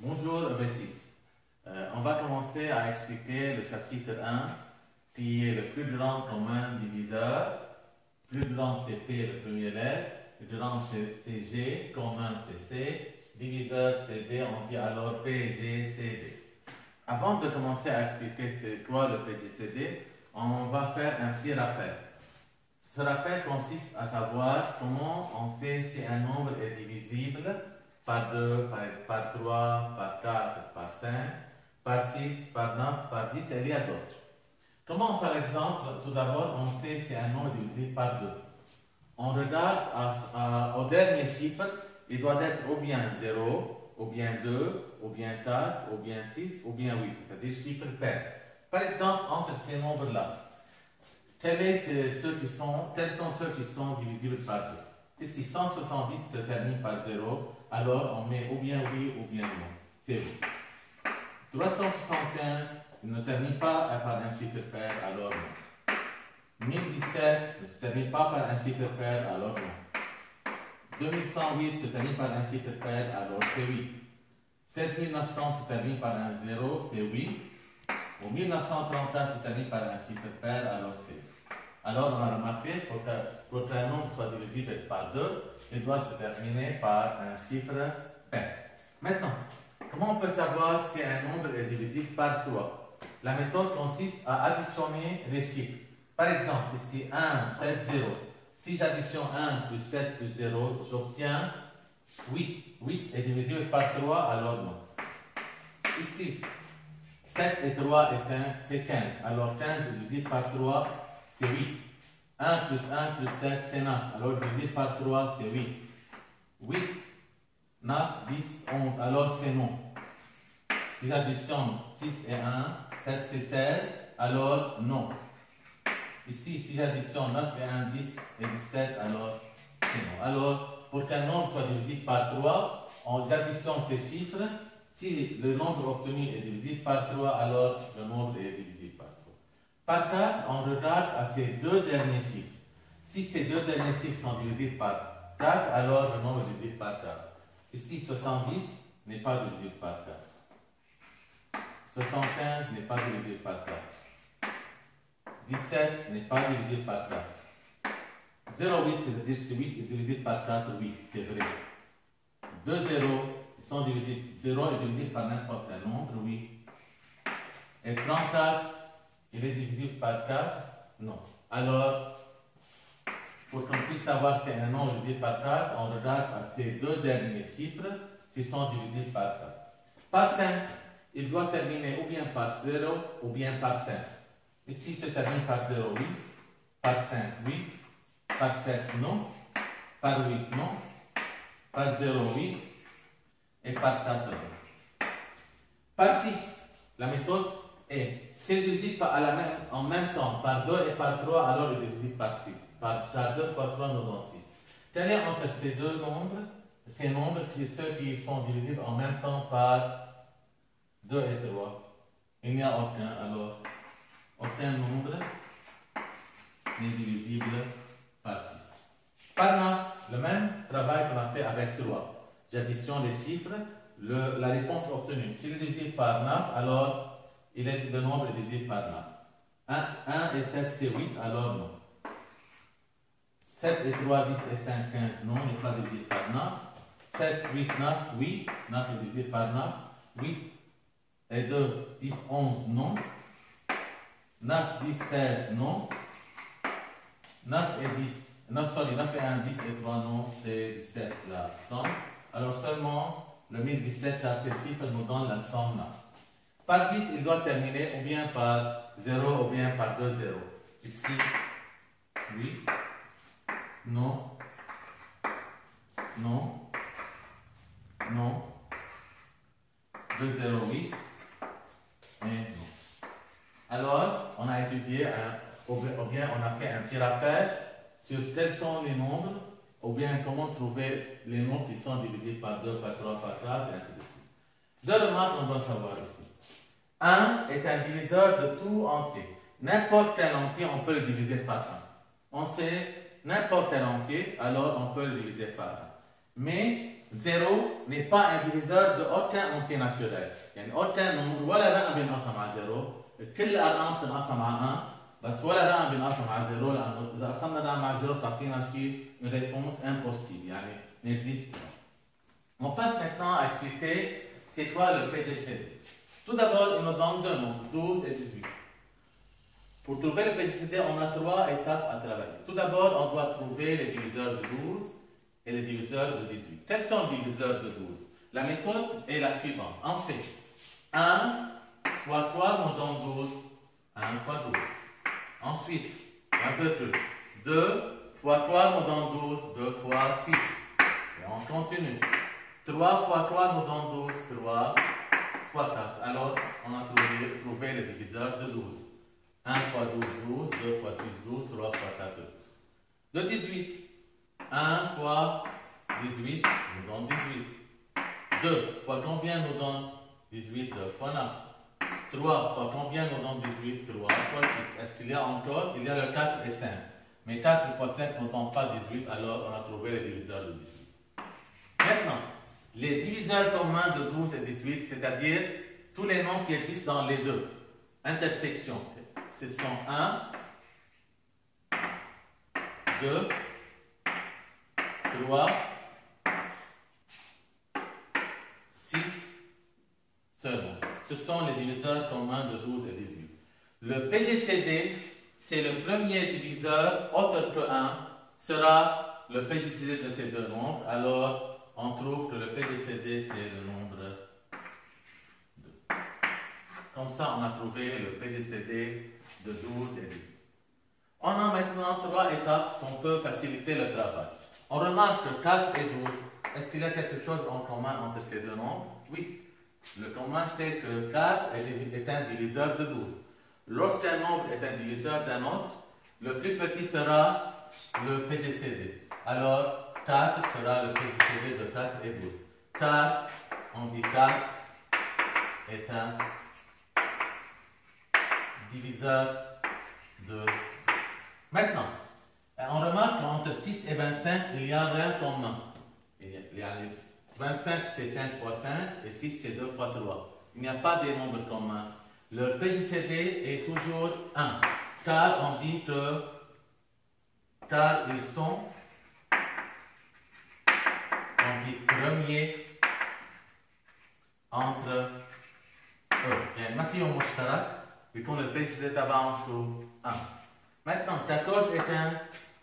Bonjour B6. On va commencer à expliquer le chapitre 1 qui est le plus grand commun diviseur. Plus grand c'est P, le premier lettre. Plus grand c'est G, commun c'est C. Diviseur c'est D, on dit alors PGCD. Avant de commencer à expliquer c'est quoi le PGCD, on va faire un petit rappel. Ce rappel consiste à savoir comment on sait si un nombre est divisible par 2, par 3, par 4, par 5, par 6, par 9, par 10, et il y a d'autres. Comment, par exemple, tout d'abord, on sait si un nombre est divisible par 2? On regarde au dernier chiffre, il doit être ou bien 0, ou bien 2, ou bien 4, ou bien 6, ou bien 8, c'est-à-dire chiffre pair. Par exemple, entre ces nombres-là, quels sont ceux qui sont divisibles par 2? Ici, 170 se termine par 0, alors on met ou bien oui ou bien non. C'est oui. 375 ne termine pas par un chiffre pair, alors non. 1017 ne se termine pas par un chiffre pair, alors non. 2108 se termine par un chiffre pair, alors c'est oui. 16900 se termine par un 0, c'est oui. Ou 1934 se termine par un chiffre pair, alors c'est oui. Alors, on a remarqué pour qu'un nombre soit divisible par 2, il doit se terminer par un chiffre pair. Maintenant, comment on peut savoir si un nombre est divisible par 3? La méthode consiste à additionner les chiffres. Par exemple, ici 1, 7, 0. Si j'additionne 1 plus 7 plus 0, j'obtiens 8. 8 est divisible par 3, alors non. Ici, 7 et 3 et 5, c'est 15. Alors 15 est divisible par 3, c'est 8. 1 plus 1 plus 7, c'est 9. Alors divisible par 3, c'est 8. 8, 9, 10, 11. Alors c'est non. Si j'additionne 6 et 1, 7 c'est 16. Alors non. Ici, si j'additionne 9 et 1, 10 et 17, alors c'est non. Alors, pour qu'un nombre soit divisible par 3, j'additionne ces chiffres. Si le nombre obtenu est divisible par 3, alors le nombre est divisible par 3. Par 4, on regarde à ces deux derniers chiffres. Si ces deux derniers chiffres sont divisibles par 4, alors le nombre est divisible par 4. Ici, 70 n'est pas divisible par 4. 75 n'est pas divisible par 4. 17 n'est pas divisible par 4. 0,8, c'est-à-dire que 8 est divisible par 4, oui, c'est vrai. 2 zéros sont divisibles. 0 est divisible par n'importe quel nombre, oui. Et 34, il est divisible par 4? Non. Alors, pour qu'on puisse savoir si un nombre est divisible par 4, on regarde à ces deux derniers chiffres s'ils sont divisibles par 4. Par 5, il doit terminer ou bien par 0 ou bien par 5. Ici, il se termine par 0, oui. Par 5, oui. Par 7, non. Par 8, non. Par 0, oui. Et par 4, non. Par 6, la méthode est, s'il est divisible en même temps par 2 et par 3, alors il est divisible par 6. Par 2 fois 3 nous donne 6. Quel est entre ces deux nombres, ceux qui sont divisibles en même temps par 2 et 3? Il n'y a aucun, alors aucun nombre n'est divisible par 6. Par 9, le même travail qu'on a fait avec 3. J'additionne les chiffres, la réponse obtenue. S'il est divisible par 9, alors le nombre est divisible par 9. 1 et 7, c'est 8, alors non. 7 et 3, 10 et 5, 15, non, n'est pas divisible par 9. 7, 8, 9, oui, 9 est divisible par 9. 8 et 2, 10, 11, non. 9, 10, 16, non. 9 et 1, 10 et 3, non, c'est 17 la somme. Alors seulement le 1017, là, ces chiffres nous donnent la somme 9. Par 10, il doit terminer ou bien par 0 ou bien par 2 0. Ici, oui, non, non, non, 2 0, oui, et non. Alors, on a étudié, ou bien on a fait un petit rappel sur quels sont les nombres, ou bien comment trouver les nombres qui sont divisés par 2, par 3, par 4, et ainsi de suite. Deux remarques qu'on doit savoir ici. 1 est un diviseur de tout entier. N'importe quel entier, on peut le diviser par 1. On sait n'importe quel entier, alors on peut le diviser par 1. Mais 0 n'est pas un diviseur de aucun entier naturel. يعني aucun nombre ولا رقم بينقسم على 0. كل الارقام بتنقسم على 1 بس ولا رقم بينقسم على 0 لانه اذا قسمنا رقم على 0 بتعطينا شيء une réponse impossible يعني n'existe pas. On passe maintenant à expliquer c'est quoi le PGCD. Tout d'abord, il nous donne deux nombres, 12 et 18. Pour trouver le PGCD, on a trois étapes à travailler. Tout d'abord, on doit trouver les diviseurs de 12 et les diviseurs de 18. Quels sont les diviseurs de 12? La méthode est la suivante. On fait 1 fois quoi nous donne 12? 1 fois 12. Ensuite, un peu plus. 2 fois quoi nous donne 12? 2 fois 6. Et on continue. 3 fois quoi nous donne 12? 3 fois 4. Alors, on a trouvé le diviseur de 12. 1 fois 12, 12. 2 fois 6, 12. 3 fois 4, 12. De 18. 1 fois 18 nous donne 18. 2 fois combien nous donne 18? 2 fois 9. 3 fois combien nous donne 18? 3 fois 6. Est-ce qu'il y a encore? Il y a le 4 et 5. Mais 4 fois 5 ne donne pas 18, alors on a trouvé le diviseur de 18. Maintenant, les diviseurs communs de 12 et 18, c'est-à-dire tous les nombres qui existent dans les deux intersections. Ce sont 1, 2, 3, 6 seulement. Ce sont les diviseurs communs de 12 et 18. Le PGCD, c'est le premier diviseur autre que 1, sera le PGCD de ces deux nombres. Alors, on trouve que le PGCD, c'est le nombre 2. Comme ça, on a trouvé le PGCD de 12 et 18. On a maintenant trois étapes qu'on peut faciliter le travail. On remarque que 4 et 12, est-ce qu'il y a quelque chose en commun entre ces deux nombres? Oui. Le commun, c'est que 4 est un diviseur de 12. Lorsqu'un nombre est un diviseur d'un autre, le plus petit sera le PGCD. Alors, 4 sera le PGCD de 4 et 12. 4, on dit 4 est un diviseur de... Maintenant, on remarque qu'entre 6 et 25, il y a rien commun. Il y a les 25, c'est 5 fois 5, et 6, c'est 2 fois 3. Il n'y a pas de nombres communs. Le PGCD est toujours 1, car on dit que car ils sont, on dit premiers entre eux. يعني ما فيهم مشترك بيكون البيجسيدي تبعهم شو 1. Maintenant 14 et 15,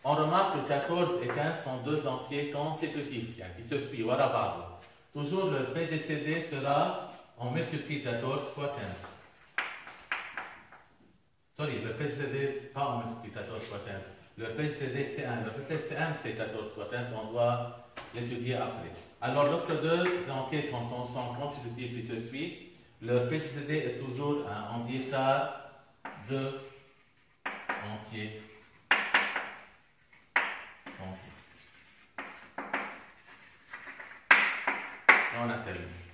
on remarque que 14 et 15 sont deux entiers consécutifs qui se suivent ورا بعض. Toujours le PGCD sera, on multiplie 14 fois 15. Sorry, le PGCD, pas on multiplie 14 fois 15. Le PGCD c'est 1. Le PGCD c'est 14 fois 15, on doit l'étudier après. Alors lorsque deux entiers sont consécutifs qui se suivent, le PGCD est toujours 1. On dit car deux entiers consécutifs. On a terminé.